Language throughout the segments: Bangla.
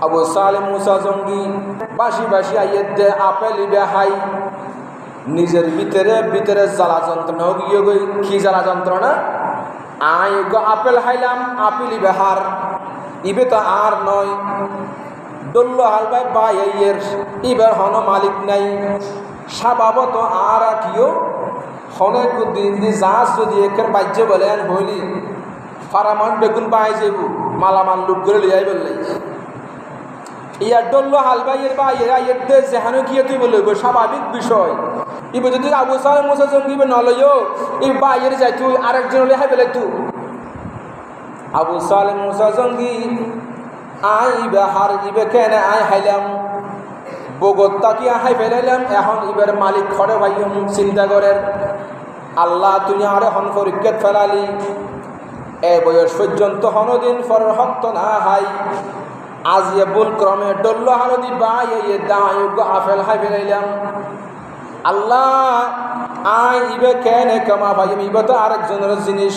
আবু সালেহ মুসা জঙ্গি বাসি বাসি আইয়ের দে আপেল ইবে হাই নিজের ভিতরে জ্বালা যন্ত্রণা গিয়ে গই কি জ্বালা যন্ত্রণা আই গো আপেল হাইলাম আপেল ইবে হার ইবে তো আর নয় ডল্ল হালবাই বাই আইয়ের ইবের হন মালিক নাই স্বভাবত আর কিও হনে দিন দি জাহাজ যদি একের বাজ্য বলেন হইলি ফারামান বেগুন বাই যাইব মালামাল লুট করে লিয়াই বললে ইয়ার ডল্ল হালবাইয়ের বা এর দে যেহানো কি তুই বলব স্বাভাবিক বিষয় ইবে যদি আবু সালেহ মুসা জঙ্গি নলইও এই বাইয়ের যাই তুই আরেকজন হলে হাই বেলে তুই আবু সালেহ মুসা জঙ্গি আই ইবে হার ইবে কেন আই হাইলাম বগত তাকি হাই ফেলাইলাম এখন ইবের মালিক খড়ে ভাইম চিন্তা করেন আল্লাহ তুই আরে হন পরীক্ষাত ফেলালি এ বয়স পর্যন্ত হনদিন ফরের হত্ত না হাই আজ এ ভুল ক্রমে ডল্ল হালদি বাই এ দায়োগ্য আফেল হাই ফেলাইলাম আল্লাহ আই ইবে কেন কামা ভাইম ইবে তো আরেকজনের জিনিস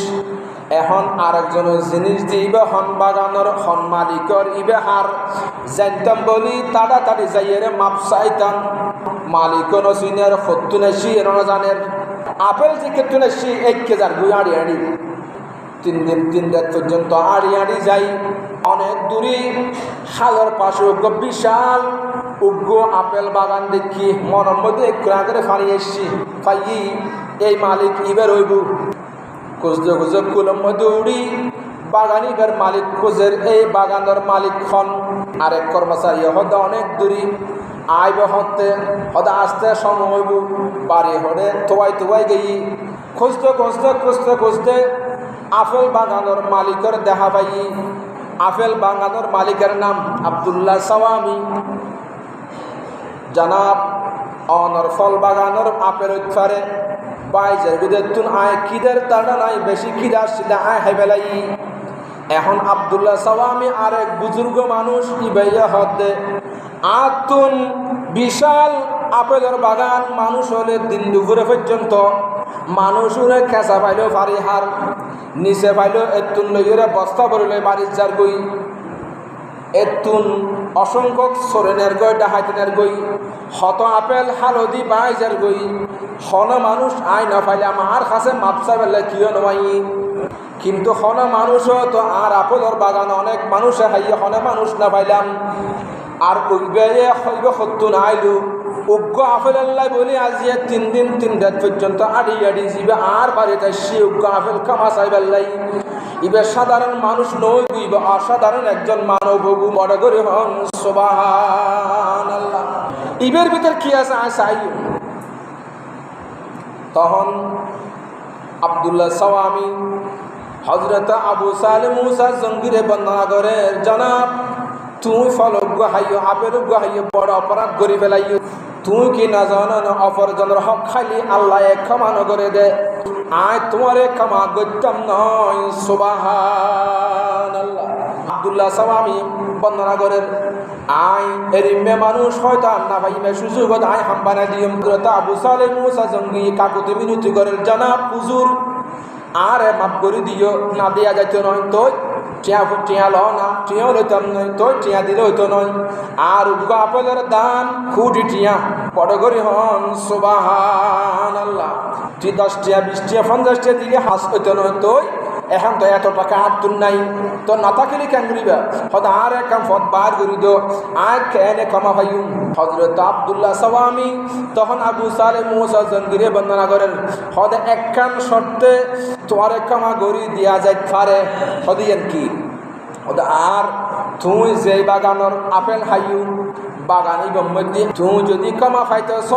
এখন আরেকজনের জিনিস দিবে হন বাগানোর হন মালিকর ইবে হার জানতাম বলি তাড়াতাড়ি যাইয়ের মাপ চাইতাম মালিক নসিনের সত্তুনাশি রমজানের আপেল যে কেতুনাশি 1 কেজার গুই আড়ি আড়ি 3 রাত পর্যন্ত আড়ি আড়ি যাই অনেক দূরে খালের পাশে বিশাল উগ্র আপেল বাগান দেখি মনের মধ্যে একটু করে ফানি এসছি পাই এই মালিক ইবের হইব খুঁজতে খুঁজতে কুলের মধ্যে উড়ি বাগানিবের মালিক খুঁজের এই বাগানের মালিক খন আরেক কর্মচারী হতে অনেক দূরে আইবে হতে হতে আসতে সময় হইব বাড়ি হরে তোয়াই গেই খুঁজতে আপেল বাগানের মালিকের দেখা পাই আপেল বাগানের মালিকের নাম আব্দুল্লাহ সাওয়ামি জানাব অনর ফল বাগানের আপেল উৎপারে বাইজের বিদেতুন আয় কিদের তাড়া নাই বেশি কিদার সিদা আয় হাইবেলাই এখন আব্দুল্লাহ সাওয়ামি আরেক বুজুর্গ মানুষ ইবাইয়া হদে আতুন বিশাল আপেলের বাগান মানুষ হলে দিন দুপুরে পর্যন্ত মানুষের খেঁচা পাইল ফারি হার নিচে পাইল এতুন লইরে বস্তা ভরিলে বাড়ির যার গই এতুন অসংখ্য সরেনের গই ডাহাইতেনের গই হত আপেল হালদি বাইজার গই হন মানুষ আই না পাইলে আমার কাছে মাপসা বেলে কিয় নয় কিন্তু হন মানুষও তো আর আপেলের বাগান অনেক মানুষে হাইয়ে হন মানুষ না পাইলাম আর উইবে হইবে সত্য না আইলু উগ্র আপেল আল্লাহ বলি আজি 3 দিন 3 রাত পর্যন্ত আড়ি যাবে আর বাড়িতে সে উগ্র আপেল কামা চাইবেল্লাই ইবে সাধারণ মানুষ নই ইবে অসাধারণ একজন মানব বড় করে হন সুবহানাল্লাহ ইবের ভিতর কি আছে চাই তখন আব্দুল্লাহ সাওয়ামি হযরত আবু সালেহ মুসা জঙ্গিরে বর্ণনা করে জনাব তুই ফলজ্ঞ হাইয় আপেলজ্ঞ হাইয় বড় অপরাধ করে ফেলাইয় তুই কি না জানো অপরজনের হক খালি আল্লাহ ক্ষমা নগরে দে আয় তোমারে ক্ষমা করতাম নয় সুবহানাল্লাহ আব্দুল্লাহ সাওয়ামি বর্ণনা করেন আয় এরিমে মানুষ হয়তো না ভাইমে সুযোগ আয় হাম্বানা দিয়ম তো আবু সালেহ মুসা জঙ্গি কাকুতে মিনতি করেন জানাব হুজুর আরে মাফ করে দিও না দেয়া যাইতো নয় তো টিয়া ল না টিয়াও লইতাম নয় তো টিয়া দিলে হইতো নয় আর উগ্র আপেলের দাম কোটি টিয়া বড় করে হন সুবহানাল্লাহ 10 টিয়া 20 টিয়া 50 টিয়া দিলে হাস হইতো নয় তো এখন তো এত টাকা আত্মুন নাই তো না থাকিলে কেন করিবা হয়তো আর এক কাম ফত বার করি দো আর কেন ক্ষমা ভাইম হযরত আব্দুল্লাহ সাওয়ামি তখন আবু সালেহ মুসা জঙ্গিরে বর্ণনা করেন হয়তো এক কাম শর্তে তোমার ক্ষমা করি দিয়া যায় পারে হদিয়েন কি হয়তো আর তুই যে বাগানের আপেল হাইউ বাগান ইবম মধ্যে তুই যদি ক্ষমা পাইতেছ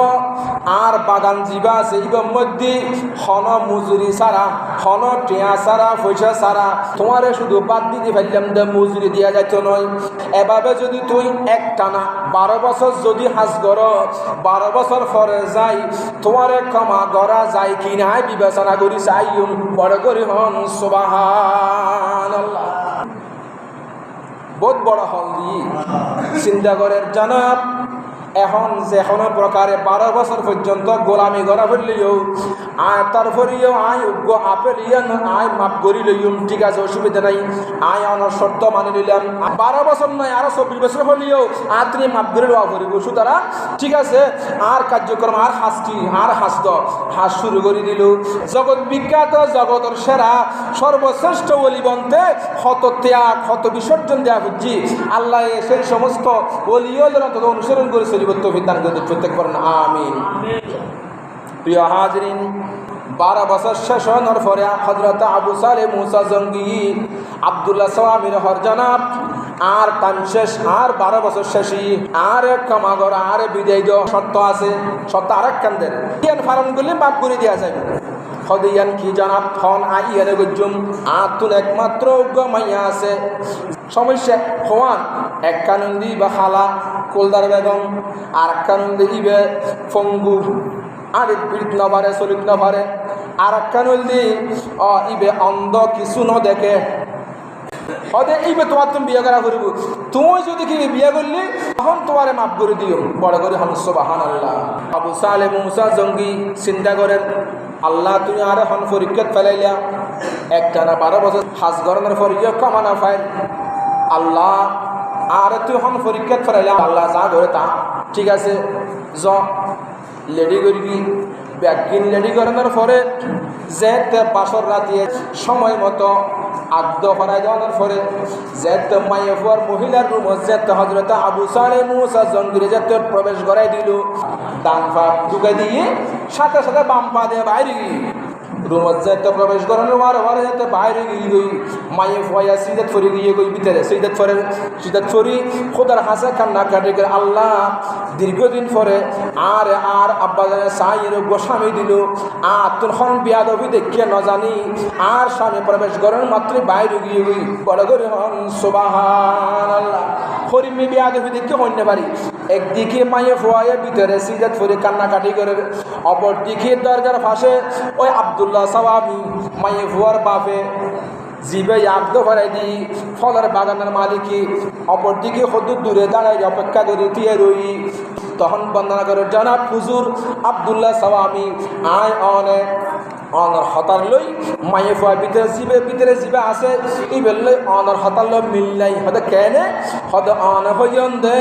আর বাগান জীবা আছে ইবম মধ্যে হন মজুরি ছাড়া হন টিয়া ছাড়া পয়সা ছাড়া তোমারে শুধু বাদ দিতে পারলাম দে মজুরি দিয়া যাইতো নয় এভাবে যদি তুই এক টানা 12 বছর যদি হাজ কর 12 বছর পরে যাই তোমারে ক্ষমা করা যায় কি না বিবেচনা করি চাইম বড় করে হন সুবহানাল্লাহ বহুত বড় হল দি চিন্তা করেন জানাব এখন যে কোনো প্রকারে 12 বছর পর্যন্ত গোলামি করা ফেললেও আয় তারপরেও আয় উগ্র আপেল ইয়ান আয় মাপ করি লইম, ঠিক আছে অসুবিধা নাই, আয় অনর শর্ত মানে নিলাম। 12 বছর নয় আরো 24 বছর হলেও আর তিনি মাপ করে লওয়া করিব। সুতরাং ঠিক আছে, আর কার্যক্রম আর হাসটি আর হাসত হাস শুরু করে দিল। জগৎ বিখ্যাত জগতের সেরা সর্বশ্রেষ্ঠ ওলি বনতে হত ত্যাগ হত বিসর্জন দেওয়া বুঝছি। আল্লাহ সেই সমস্ত ওলিওদের অন্তত অনুসরণ করে চলিব তৌফিক দান করতে প্রত্যেক করেন, আমিন। প্রিয় হাজরিন, 12 বছর শেষ হওয়ার পরে হযরত আবু সালেহ মুসা জঙ্গি আব্দুল্লাহ সাওয়ামির হরজানাব আর টান শেষ, আর 12 বছর শেষই আর কামাগর আর বিদায় দেওয়া শর্ত আছে, শর্ত আরেক কান্দের ইয়ান ফারণ করলে মাফ করে দেওয়া যাবে। হদিয়ান কি জানাব ফন আইয়ারে গজুম আতুন একমাত্র মাইয়া আছে সমস্যা হওয়ান এক কানুন্দি বা খালা কোলদার বেগম আর কানুন্দি ইবে ফঙ্গু আর বিড়িত নভারে চলিত নভারে আর কানুন্দি ইবে অন্ধ কিছু ন দেখে হদে এইবে তোমার তুমি বিয়ে করা করিব। তুমি যদি কি বিয়ে করলি তখন তোমারে মাফ করে দিও। বড় করে হন সুবহানাল্লাহ। আবু সালেহ মুসা জঙ্গি চিন্তা করেন, আল্লাহ তুমি আরে হন পরীক্ষা ফেলাইলা, একটানা 12 বছর হাজ গরমের পর ইয়ে কমানা ফাইল, আল্লাহ আর তুই হন পরীক্ষা ফেলাইলা, আল্লাহ যা করে তা ঠিক আছে জ লেডি করবি। ব্যাগিন লেডি করানোর পরে যেতে বাসর রাতিয়ে সময় মতো আদ্য করাই দেওয়ানোর পরে যেতে মায়ে ফুয়ার মহিলার রুম যেতে হযরত আবু সালেহ মুসা জঙ্গিরে যেতে প্রবেশ করাই দিল। ডান পা ঢুকে দিয়ে সাথে সাথে বাম পা দিয়ে বাইরে রুমত যেতে প্রবেশ করানোর বারে যেতে বাইরে গই মায়ে ফুয়া সিদাত ফরি গিয়ে গই ভিতরে সিদাত ফরি খোদার হাসে কান্না কাটি করে আল্লাহ দীর্ঘদিন পরে আর আব্বা জানে সাইয়ের গোস্বামী দিল তোর হন বিয়াদবি দেখিয়ে ন জানি আর স্বামী প্রবেশ করার মাত্র বাইরে গিয়ে গই বড় করে হন সুবহানাল্লাহ। হরিমি বিয়াদবি দেখে হইতে পারি, একদিকে মায়ে ফুয়ায়ে ভিতরে সিদাত ফরি কান্নাকাটি করে, অপরদিকে দরজার পাশে ওই আব্দুল্লাহ সাওয়ামি মায়ে ফুয়ার বাপে জিবে আগ্দ ভরাই দি ফলের বাগানের মালিকি অপরদিকে হদুর দূরে দাঁড়াই অপেক্ষা করে দিয়ে রই। তখন বন্দনা করে জানাব হুজুর আব্দুল্লাহ সাওয়ামি আয় অনর হতার লই মায়ে ফুয়া ভিতরে জিবে আছে ইবেল লই অনর হতার লই মিল নাই হদে কেনে হদে অন হইয়ন দে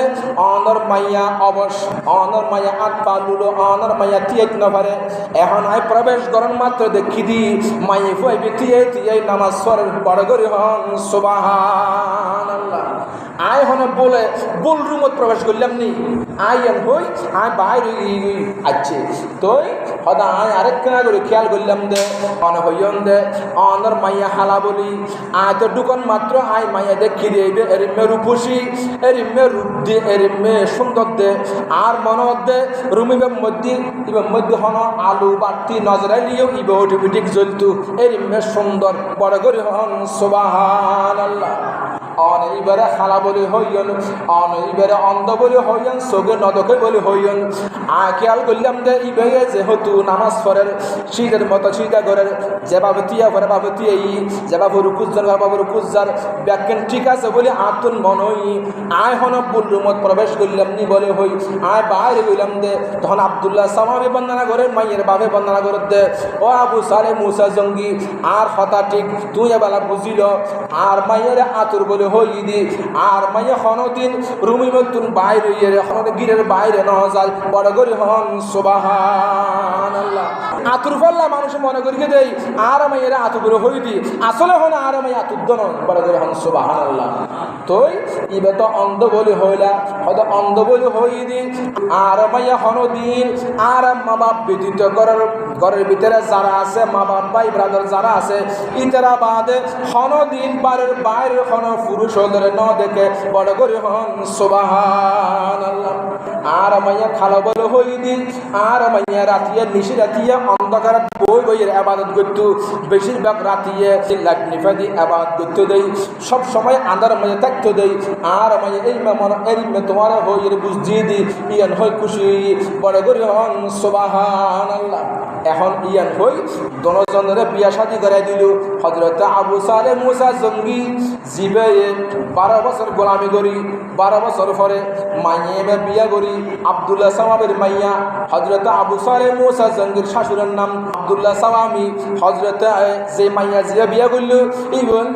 অনর মাইয়া অবশ্য অনর মাইয়া আট পালুলো অনর মাইয়া তিয়াইত নভারে এখন আয় প্রবেশ করার মাত্র দেখি দি মায়ে ফুয়া তিয়াই নামাজ সরের বড় করে হন সুবহানাল্লাহ। আয় হন বলে বল রুমত প্রবেশ করলাম নি আইন হই আয় বাইরে আছে তোই হদা আয় আরেক কেনা করে খেয়াল করলাম দে অন হইয়ন দে অনর মাইয়া হালা বলি আয় তো দোকান মাত্র আয় মাইয়া দেখি দেবে এরিমে রূপসী এরিমে রূপ দে এরিমে সুন্দর দে আর মনত দে রুমিবে মধ্যে হন আলু বাতি নজরাই লিও ইবে অটোমেটিক জ্বলতু এরিমে সুন্দর বড় করে হন সুবহানাল্লাহ। অন এইবারে খালা বলে হইয়ন অন এইবারে অন্ধ বলে হইয়ন চোখে নদকে বলে হইয়ন খেয়াল করলাম দে ইবে যেহেতু নামাজ পড়ের শীতের মতো শীতা করের যেভাবে তিয়া করে ভাবে তিয়াই যেভাবে রুকুজার ভাবে রুকুজার ব্যাখ্যান ঠিক আছে বলে আতুন মন হই আয় হন বুল রুমত প্রবেশ করলাম নি বলে হই আয় বাইরে গেলাম দে তখন আব্দুল্লাহ সাওয়ামি বন্দনা করে মাইয়ের বাবে বন্দনা করে দে ও আবু সালেহ মুসা জঙ্গি আর হতা ঠিক তুই এবেলা বুঝিল আর মাইয়ের আতুর বলে হই দি আর মাইয়া হনদিন রুমি মতুন বাইরে হন গিরের বাইরে ন যায় বড় করে হন সুবহানাল্লাহ। আতুর ফল্লা মানুষ মনে করি দেই আর মাইয়ের আতু করে হই দি আসলে হন আর মাই আতুর দন বড় করে হন সুবহানাল্লাহ। তোই ইবে তো অন্ধ বলে হইলা হদ অন্ধ বলে হই দি আর মাইয়া হনদিন আর মা বাপ ব্যতীত ঘরের ভিতরে যারা আছে মা বাপ ভাই ব্রাদার যারা আছে ইতারা বাদে হনদিন বাড়ির বাইরের হন পুরুষ হলে ন দেখে বড় করে হন সুবহানাল্লাহ। আর মাইয়া খালা বলে হই দি আর মাইয়া রাতিয়ে নিশি রাতিয়ে অন্ধকার বইয়ের আবাদত করতো বেশিরভাগ রাতিয়ে লাইফাদি আবাদত করতে দেই সব সময় আন্ধার মাঝে থাকতে দেই আর মাইয়া এই মন এই তোমার হইয়ের বুঝ দিয়ে দি ইয়ান হই খুশি বড় করে হন সুবহানাল্লাহ। এখন ইয়ান হই দনজনের বিয়া শাদি করাই দিল হজরত আবু সালে মুসা জঙ্গি জিবে 12 বছর গোলামি করি 12 বছর পরে মাইয়ে বিয়া করি আব্দুল্লাহ সাওয়ামের মাইয়া হজরত আবু সালে মুসা জঙ্গির শাশুড়ের নাম আব্দুল্লাহ সাওয়ামি হজরত যে মাইয়া জিয়া বিয়া করল ইবন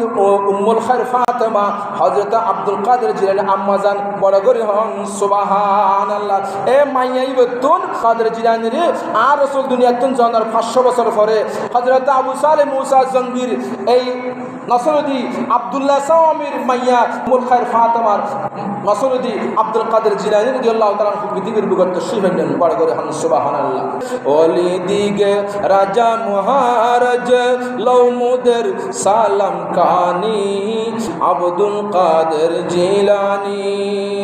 উম্মুল খায়র ফাতেমা হজরত আব্দুল কাদের জিলানী আম্মাজান বড় করে হন সুবহানাল্লাহ। এ মাইয়া ইবতুন কাদের জিলানী রে আর রাসূল দুনিয়াতুন জানার 500 বছর পরে হজরত আবু সালে মুসা জঙ্গির এই নসরুদ্দি আব্দুল্লাহ সাওয়ামির মাইয়া উম্মুল খায়র ফাতেমার নসরুদ্দি আব্দুল কাদের জিলানী রাদিয়াল্লাহু তাআলা পৃথিবীর বুকে তশরীফ আনলেন বড় করে হন সুবহানাল্লাহ। ওলি দিগে রাজা মহারাজ লৌমুদের সালাম কানি আব্দুল কাদের জিলানী।